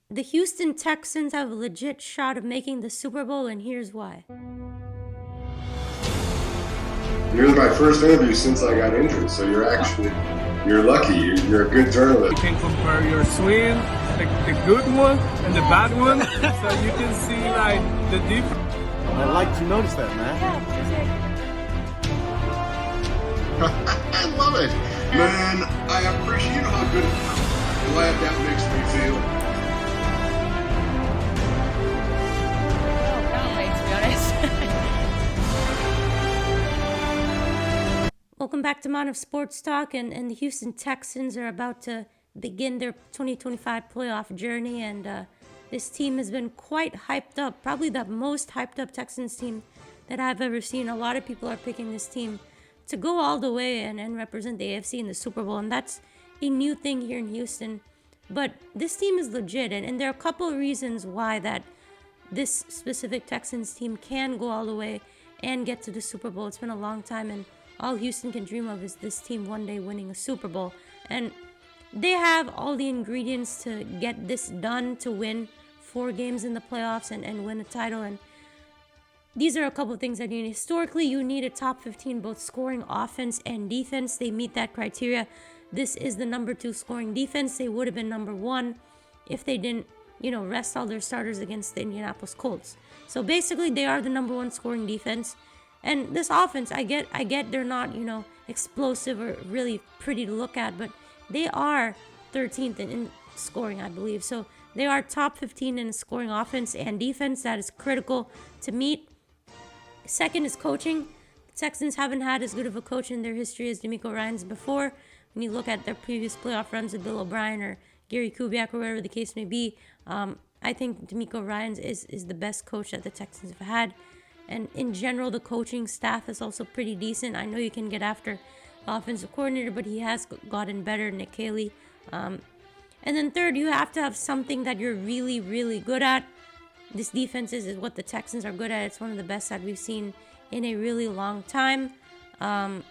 The Houston Texans have a legit shot of making the Super Bowl, and here's why. You're my first interview since I got injured, so you're lucky. You're a good journalist. You can compare your swing, the good one and the bad one, so you can see like the difference. I'd like to notice that, man. I love it, man. I appreciate how good. I'm glad that makes me feel. Welcome back to Mon of Sports Talk, and the Houston Texans are about to begin their 2025 playoff journey, and this team has been quite hyped up, probably the most hyped up Texans team that I've ever seen. A lot of people are picking this team to go all the way and represent the AFC in the Super Bowl, and that's a new thing here in Houston. But this team is legit, and there are a couple of reasons why that this specific Texans team can go all the way and get to the Super Bowl. It's been a long time, and all Houston can dream of is this team one day winning a Super Bowl. And they have all the ingredients to get this done, to win 4 games in the playoffs and win a title. And these are a couple of things that you need. Historically, you need a top 15, both scoring offense and defense. They meet that criteria. This is the number 2 scoring defense. They would have been number 1 if they didn't, rest all their starters against the Indianapolis Colts. So basically, they are the number 1 scoring defense. And this offense, I get they're not, explosive or really pretty to look at, but they are 13th in scoring, I believe. So they are top 15 in scoring offense and defense. That is critical to meet. Second is coaching. The Texans haven't had as good of a coach in their history as DeMeco Ryans before. When you look at their previous playoff runs with Bill O'Brien or Gary Kubiak or whatever the case may be, I think DeMeco Ryans is the best coach that the Texans have had. And in general, the coaching staff is also pretty decent. I know you can get after the offensive coordinator, but he has gotten better, Nick Caley. And then third, you have to have something that you're really, really good at. This defense is what the Texans are good at. It's one of the best that we've seen in a really long time. And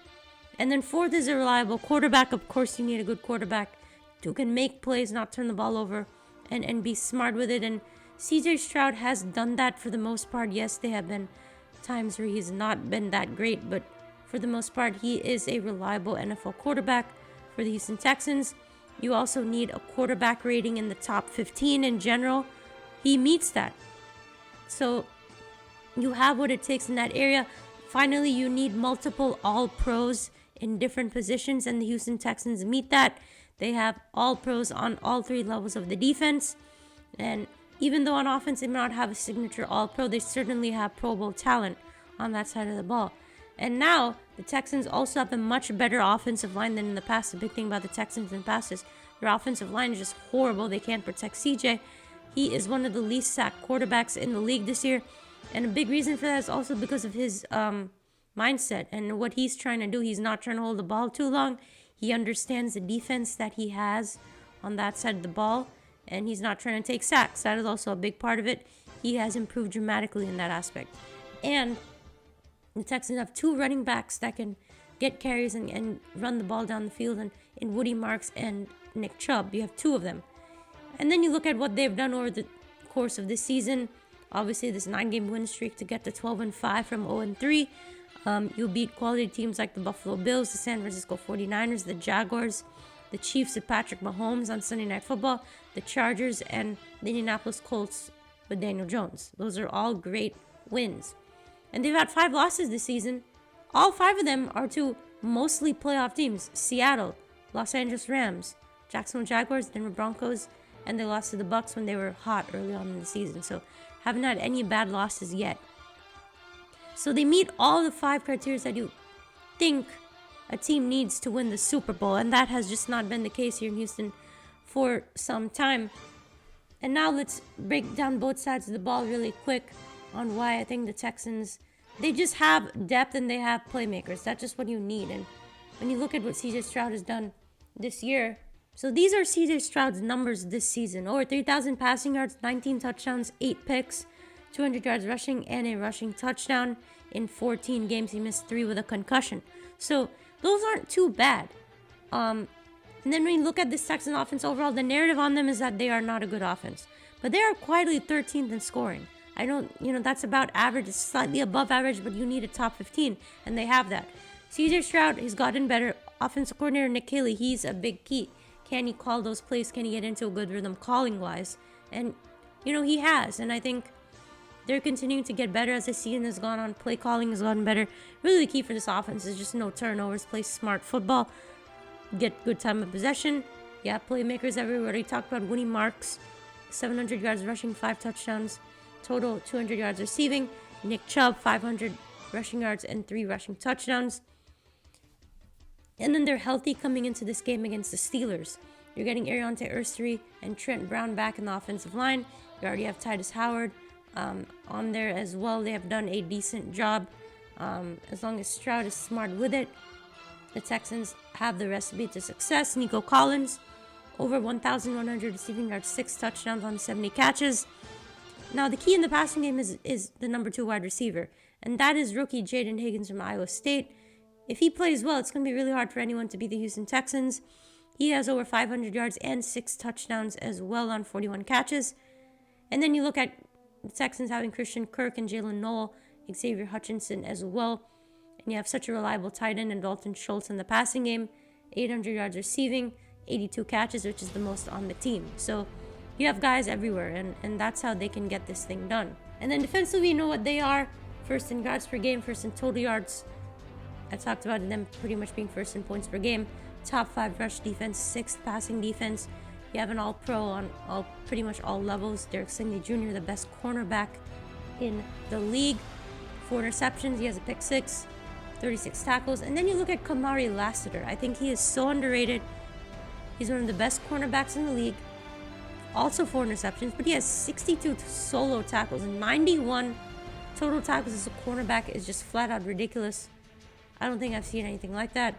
then fourth is a reliable quarterback. Of course, you need a good quarterback who can make plays, not turn the ball over, and be smart with it. And CJ Stroud has done that for the most part. Yes, there have been times where he's not been that great, but for the most part, he is a reliable NFL quarterback for the Houston Texans. You also need a quarterback rating in the top 15 in general. He meets that. So you have what it takes in that area. Finally, you need multiple all-pros in different positions, and the Houston Texans meet that. They have all-pros on all 3 levels of the defense, and even though on offense they may not have a signature all-pro, they certainly have Pro Bowl talent on that side of the ball. And now, the Texans also have a much better offensive line than in the past. The big thing about the Texans in the past is their offensive line is just horrible. They can't protect CJ. He is one of the least sacked quarterbacks in the league this year. And a big reason for that is also because of his mindset and what he's trying to do. He's not trying to hold the ball too long. He understands the defense that he has on that side of the ball, and he's not trying to take sacks. That is also a big part of it. He has improved dramatically in that aspect. And the Texans have 2 running backs that can get carries and run the ball down the field, and in Woody Marks and Nick Chubb. You have 2 of them. And then you look at what they've done over the course of this season. Obviously, this 9-game win streak to get to 12-5 from 0-3. You'll beat quality teams like the Buffalo Bills, the San Francisco 49ers, the Jaguars, the Chiefs with Patrick Mahomes on Sunday Night Football, the Chargers, and the Indianapolis Colts with Daniel Jones. Those are all great wins. And they've had 5 losses this season. All 5 of them are to mostly playoff teams. Seattle, Los Angeles Rams, Jacksonville Jaguars, Denver Broncos, and they lost to the Bucs when they were hot early on in the season. So haven't had any bad losses yet. So they meet all the 5 criteria that you think a team needs to win the Super Bowl, and that has just not been the case here in Houston for some time. And now let's break down both sides of the ball really quick on why I think the Texans, they just have depth and they have playmakers. That's just what you need. And when you look at what CJ Stroud has done this year, so these are CJ Stroud's numbers this season. Over 3,000 passing yards, 19 touchdowns, 8 picks, 200 yards rushing, and a rushing touchdown in 14 games. He missed 3 with a concussion. So those aren't too bad. And then when you look at this Texans offense overall, the narrative on them is that they are not a good offense. But they are quietly 13th in scoring. I don't, that's about average. It's slightly above average, but you need a top 15, and they have that. CJ Stroud has gotten better. Offensive coordinator Nick Caley, he's a big key. Can he call those plays? Can he get into a good rhythm calling-wise? And, he has. And I think they're continuing to get better as the season has gone on. Play calling has gotten better. Really, the key for this offense is just no turnovers. Play smart football. Get good time of possession. Yeah, playmakers everywhere. We already talked about Winnie Marks. 700 yards rushing, 5 touchdowns. Total 200 yards receiving. Nick Chubb, 500 rushing yards and 3 rushing touchdowns. And then they're healthy coming into this game against the Steelers. You're getting Ariante Urstery and Trent Brown back in the offensive line. You already have Titus Howard on there as well. They have done a decent job. As long as Stroud is smart with it, the Texans have the recipe to success. Nico Collins, over 1,100 receiving yards, 6 touchdowns on 70 catches. Now, the key in the passing game is the number 2 wide receiver, and that is rookie Jaden Higgins from Iowa State. If he plays well, it's going to be really hard for anyone to beat the Houston Texans. He has over 500 yards and 6 touchdowns as well on 41 catches. And then you look at the Texans having Christian Kirk and Jalen Noel, Xavier Hutchinson as well. And you have such a reliable tight end in Dalton Schultz in the passing game. 800 yards receiving, 82 catches, which is the most on the team. So you have guys everywhere, and that's how they can get this thing done. And then defensively, you know what they are. First in yards per game, first in total yards. I talked about them pretty much being first in points per game. Top 5 rush defense, 6th passing defense. You have an all-pro on pretty much all levels. Derek Stingley Jr., the best cornerback in the league. 4 interceptions. He has a pick 6, 36 tackles. And then you look at Kamari Lassiter. I think he is so underrated. He's one of the best cornerbacks in the league. Also 4 interceptions, but he has 62 solo tackles and 91 total tackles as a cornerback is just flat out ridiculous. I don't think I've seen anything like that.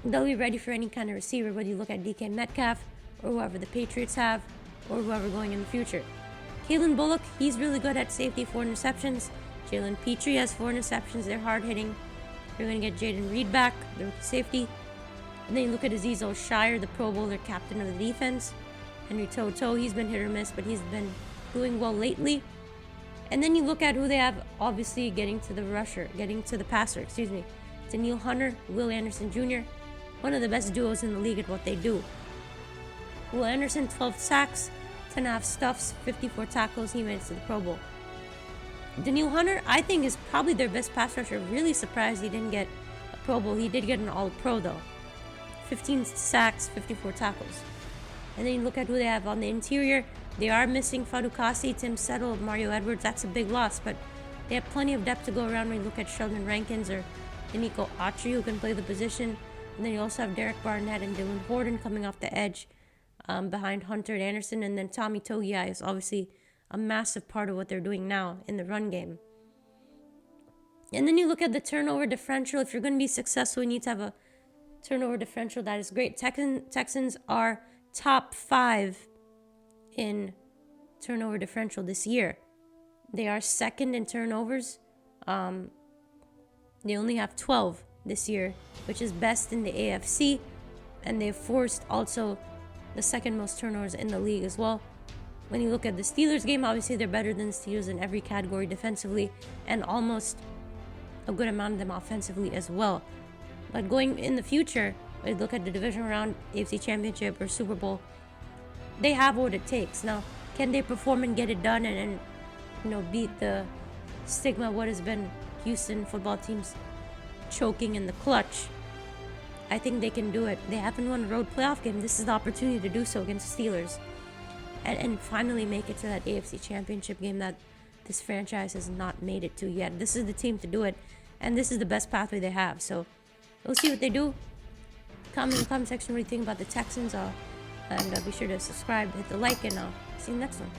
They'll be ready for any kind of receiver, whether you look at DK Metcalf or whoever the Patriots have or whoever going in the future. Kalen Bullock, he's really good at safety, 4 interceptions. Jalen Petrie has 4 interceptions. They're hard hitting. You're going to get Jaden Reed back, the rookie safety. And then you look at Azeez O'Shire, the Pro Bowler captain of the defense. Henry Toto, he's been hit or miss, but he's been doing well lately. And then you look at who they have, obviously getting to the passer. Daniil Hunter, Will Anderson Jr., one of the best duos in the league at what they do. Will Anderson, 12 sacks, 10.5 stuffs, 54 tackles. He made it to the Pro Bowl. Daniil Hunter, I think, is probably their best pass rusher. Really surprised he didn't get a Pro Bowl. He did get an All-Pro, though. 15 sacks, 54 tackles. And then you look at who they have on the interior. They are missing Fadukasi, Tim Settle, Mario Edwards. That's a big loss, but they have plenty of depth to go around when you look at Sheldon Rankins or Danico Autry, who can play the position. And then you also have Derek Barnett and Dylan Horton coming off the edge behind Hunter and Anderson. And then Tommy Togiai is obviously a massive part of what they're doing now in the run game. And then you look at the turnover differential. If you're going to be successful, you need to have a turnover differential that is great. Texans are top 5 in turnover differential this year. They are second in turnovers. They only have 12 this year, which is best in the AFC. And they've forced also the second most turnovers in the league as well. When you look at the Steelers game, obviously they're better than the Steelers in every category defensively and almost a good amount of them offensively as well. But going in the future, when you look at the division round, AFC Championship or Super Bowl, they have what it takes. Now, can they perform and get it done and beat the stigma of what has been Houston football teams choking in the clutch? I think they can do it. They haven't won a road playoff game. This is the opportunity to do so against the Steelers and finally make it to that AFC Championship game that this franchise has not made it to yet. This is the team to do it, and this is the best pathway they have. So we'll see what they do. Comment in the comment section what you think about the Texans. And be sure to subscribe, hit the like, and I'll see you next one.